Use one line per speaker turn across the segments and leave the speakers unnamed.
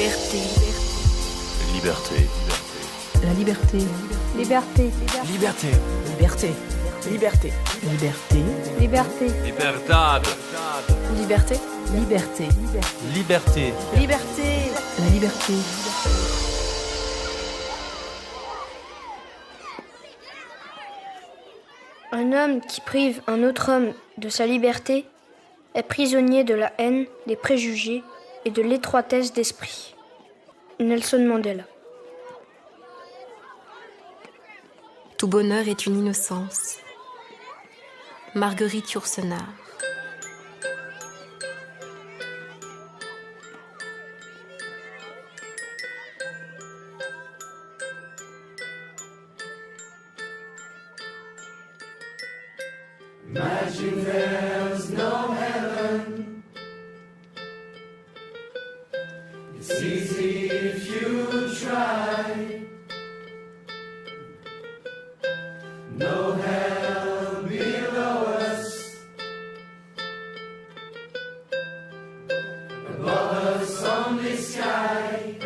Liberté.
Liberté.
La liberté.
Liberté.
Liberté.
Liberté. Liberté. Liberté.
Liberté.
Libertad.
Liberté.
Liberté.
Liberté.
Liberté.
La liberté.
Un homme qui prive un autre homme de sa liberté est prisonnier de la haine, des préjugés et de l'étroitesse d'esprit. Nelson Mandela.
Tout bonheur est une innocence. Marguerite Yourcenar.
Imagine there's no heaven. It's easy if you try. No hell below us. Above us only sky.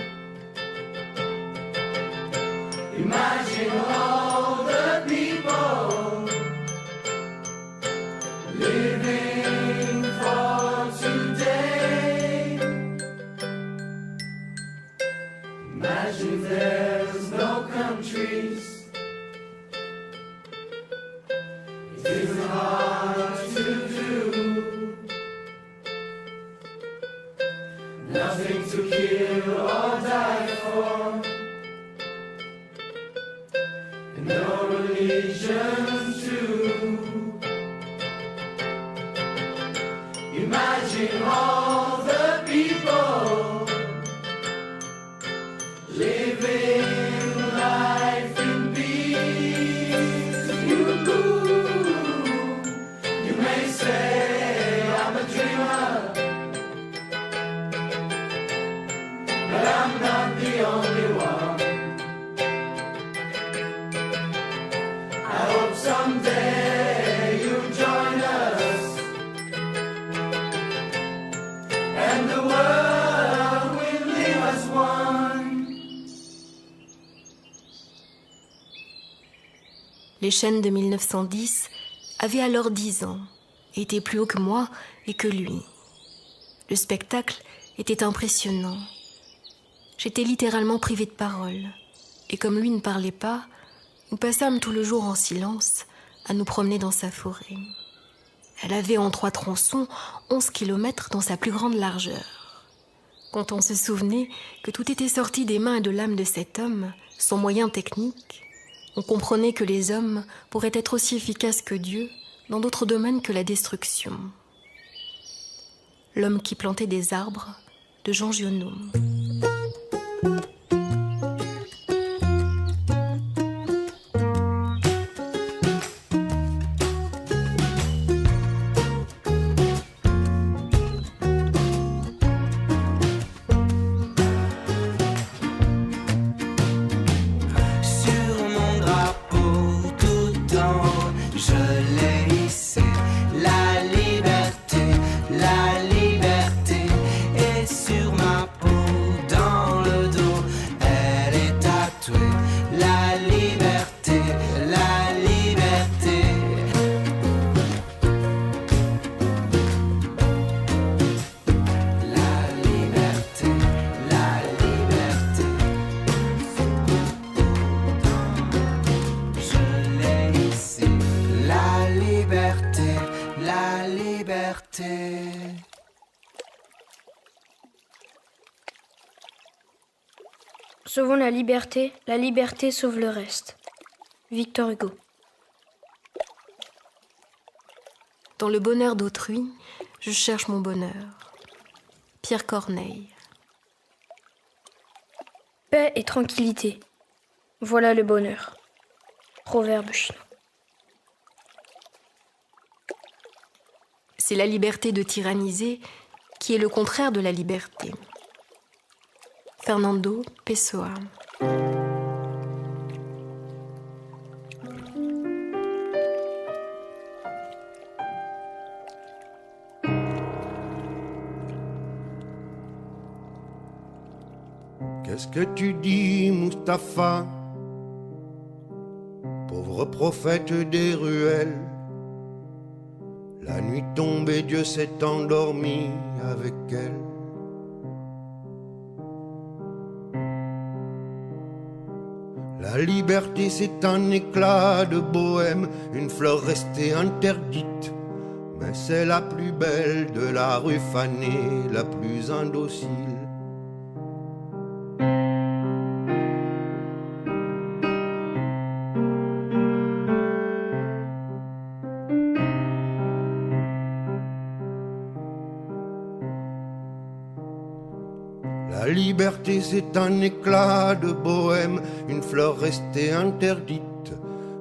Imagine all the people living for today. Imagine there's no countries. It isn't hard to do. Nothing to kill or die for. And no religion too. Imagine all the people living life in peace. You may say I'm a dreamer, but I'm not the only one. I hope someday you'll join us, and the world will live as one.
Les Chênes de 1910 avaient alors 10 ans, et étaient plus hauts que moi et que lui. Le spectacle était impressionnant. J'étais littéralement privée de parole, et comme lui ne parlait pas, nous passâmes tout le jour en silence à nous promener dans sa forêt. Elle avait en 3 tronçons 11 kilomètres dans sa plus grande largeur. Quand on se souvenait que tout était sorti des mains et de l'âme de cet homme, sans moyens techniques, on comprenait que les hommes pourraient être aussi efficaces que Dieu dans d'autres domaines que la destruction. L'homme qui plantait des arbres, de Jean Giono.
La liberté est sur ma peau.
Sauvons la liberté sauve le reste. Victor Hugo.
Dans le bonheur d'autrui, je cherche mon bonheur. Pierre Corneille.
Paix et tranquillité. Voilà le bonheur. Proverbe chinois.
C'est la liberté de tyranniser qui est le contraire de la liberté. Fernando Pessoa.
Qu'est-ce que tu dis, Mustapha? Pauvre prophète des ruelles, la nuit tombée, Dieu s'est endormi avec elle. La liberté c'est un éclat de bohème, une fleur restée interdite, mais c'est la plus belle de la rue fanée, la plus indocile. La liberté c'est un éclat de bohème, une fleur restée interdite,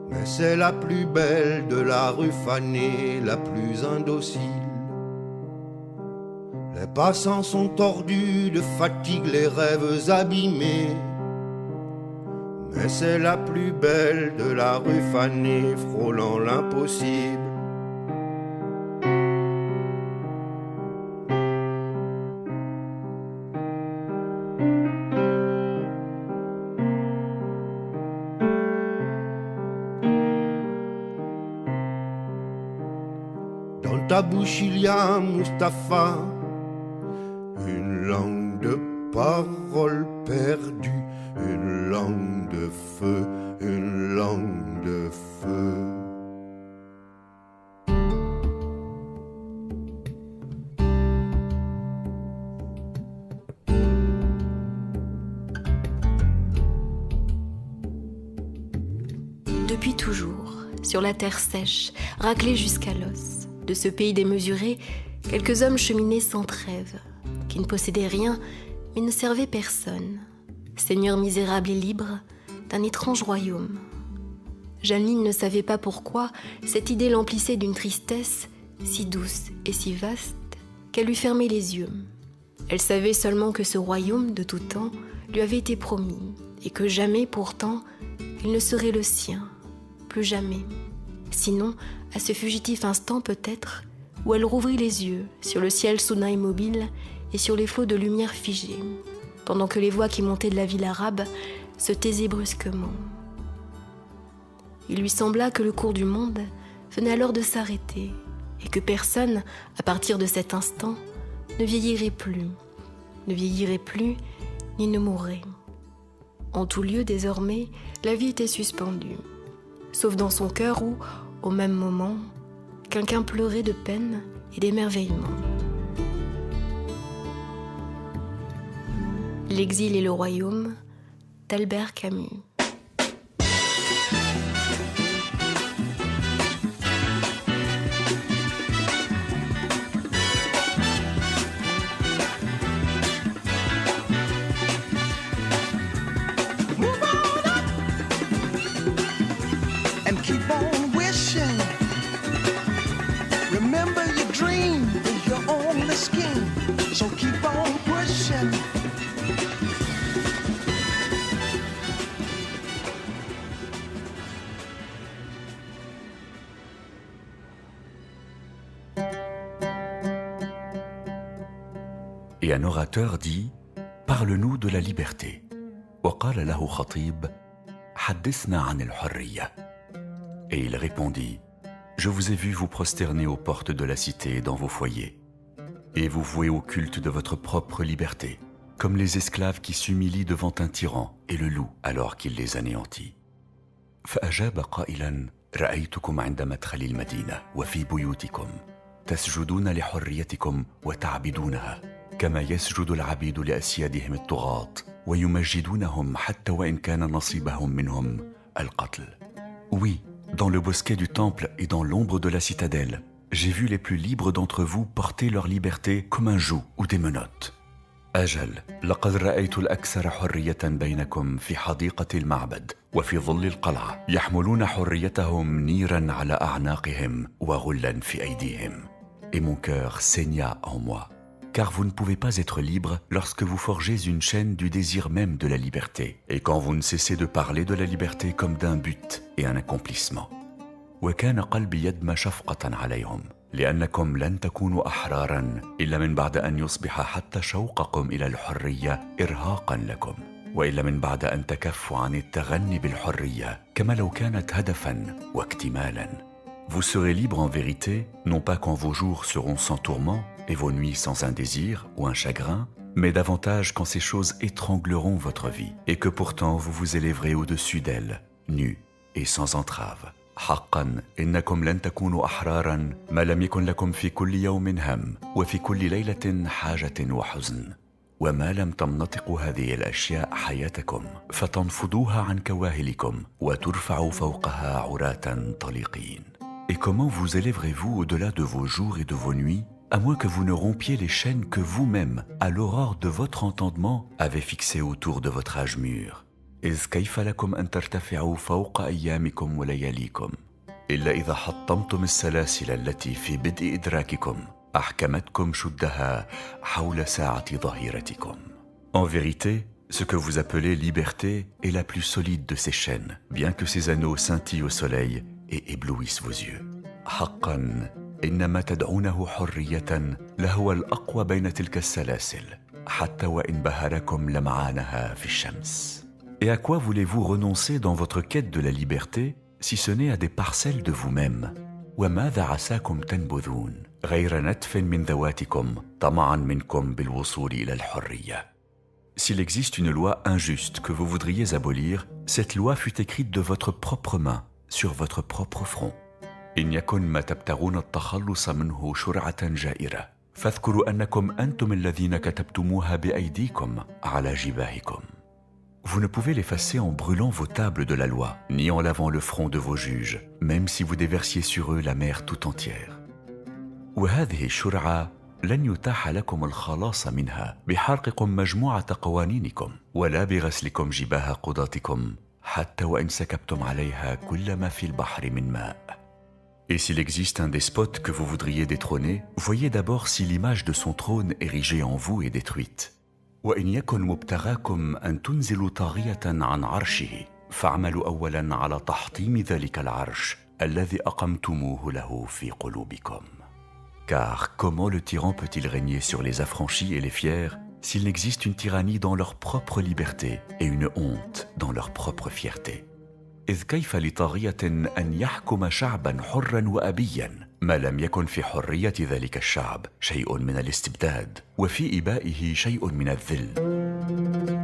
mais c'est la plus belle de la rue fanée, la plus indocile. Les passants sont tordus de fatigue, les rêves abîmés, mais c'est la plus belle de la rue fanée, frôlant l'impossible. Dans ta bouche il y a, Mustapha, une langue de parole perdue, une langue de feu, une langue de feu.
Depuis toujours, sur la terre sèche, raclée jusqu'à l'os, de ce pays démesuré, quelques hommes cheminaient sans trêve, qui ne possédaient rien, mais ne servaient personne, seigneurs misérables et libres d'un étrange royaume. Jeanine ne savait pas pourquoi cette idée l'emplissait d'une tristesse si douce et si vaste qu'elle lui fermait les yeux. Elle savait seulement que ce royaume, de tout temps, lui avait été promis, et que jamais, pourtant, il ne serait le sien. Plus jamais. Sinon, à ce fugitif instant peut-être, où elle rouvrit les yeux sur le ciel soudain immobile et sur les flots de lumière figés, pendant que les voix qui montaient de la ville arabe se taisaient brusquement. Il lui sembla que le cours du monde venait alors de s'arrêter et que personne, à partir de cet instant, ne vieillirait plus ni ne mourrait. En tout lieu, désormais, la vie était suspendue, sauf dans son cœur où, au même moment, quelqu'un pleurait de peine et d'émerveillement. L'exil et le royaume d'Albert Camus.
Keep on wishing. Remember your dream is your only scheme. So keep on pushing.
Et un orateur dit: parle-nous de la liberté. وقال له خطيب: حدثنا عن الحرية. Et il répondit: je vous ai vu vous prosterner aux portes de la cité dans vos foyers, et vous vouer au culte de votre propre liberté, comme les esclaves qui s'humilient devant un tyran et le louent alors qu'il les anéantit. فأجاب قائلا: رأيتكم عند مدخل المدينة وفي بيوتكم تسجدون لحريتكم وتعبدونها كما يسجد العبيد لأسيادهم الطغاة ويمجدونهم حتى وإن كان نصيبهم منهم القتل. Oui, dans le bosquet du temple et dans l'ombre de la citadelle, j'ai vu les plus libres d'entre vous porter leur liberté comme un joug ou des menottes. أجل لقد رأيت الأكثر حرية بينكم في حديقة المعبد وفي ظل القلعة يحملون حريتهم نيرا على أعناقهم وغلا في أيديهم. Et mon cœur saigna en moi, car vous ne pouvez pas être libre lorsque vous forgez une chaîne du désir même de la liberté, et quand vous ne cessez de parler de la liberté comme d'un but et un accomplissement. وكان قلبي يدمى شفقة عليهم لأنكم لن تكونوا أحرارا إلا من بعد أن يصبح حتى شوقكم إلى الحرية إرهاقا لكم. وإلا من بعد أن تكفوا عن التغني بالحرية كما لو كانت هدفاً واكتمالاً. Vous serez libre en vérité, non pas quand vos jours seront sans tourment et vos nuits sans un désir ou un chagrin, mais davantage quand ces choses étrangleront votre vie et que pourtant vous vous élèverez au-dessus d'elles, nus et sans entrave. حقا إنكم لن تكونوا أحرارا ما لم يكن لكم في كل يوم هم وفي كل ليلة حاجة وحزن وما لم تمنطقوا هذه الأشياء حياتكم فتنفضوها عن كواهلكم وترفعوا فوقها عراة طليقين. Et comment vous élèverez-vous au-delà de vos jours et de vos nuits, à moins que vous ne rompiez les chaînes que vous-même, à l'aurore de votre entendement, avez fixées autour de votre âge mûr. إذ كيف لكم أن ترتفعوا فوق أيامكم ولياليكم إلا إذا حطمتم السلاسل التي في بدء إدراككم أحكمتكم شدها حول ساعة ظهيرتكم. En vérité, ce que vous appelez liberté est la plus solide de ces chaînes, bien que ces anneaux scintillent au soleil et éblouissent vos yeux. حقا إن ما تدعونه حرية لهو الأقوى بين تلك السلاسل حتى وإن بهركم لمعانها في الشمس. Et à quoi voulez-vous renoncer dans votre quête de la liberté si ce n'est à des parcelles de vous-même? وماذا عساكم تنبذون غير نتف من ذواتكم طمعا منكم بالوصول إلى الحرية. S'il existe une loi injuste que vous voudriez abolir, cette loi fut écrite de votre propre main, sur votre propre front. إن يكن ما تبتغون التخلص منه شرعة جائرة فاذكروا أنكم أنتم الذين كتبتموها بأيديكم على جباهكم. Vous ne pouvez l'effacer en brûlant vos tables de la loi, ni en lavant le front de vos juges, même si vous déversiez sur eux la mer tout entière. وهذه الشرعة لن يتاح لكم الخلاص منها بحرقكم مجموعة قوانينكم ولا بغسلكم جباه قضاتكم حتى وإن سكبتم عليها كل ما في البحر من ماء. Et s'il existe un despote que vous voudriez détrôner, voyez d'abord si l'image de son trône érigée en vous est détruite. وإن يكن مبتغاكم أن تنزلوا طاغية عن عرشه فاعملوا أولا على تحطيم ذلك العرش الذي أقمتموه له في قلوبكم. Car comment le tyran peut-il régner sur les affranchis et les fiers s'il n'existe une tyrannie dans leur propre liberté et une honte dans leur propre fierté? إذ كيف لطاغية أن يحكم شعبا حرا وأبيا ما لم يكن في حرية ذلك الشعب شيء من الاستبداد وفي إبائه شيء من الذل.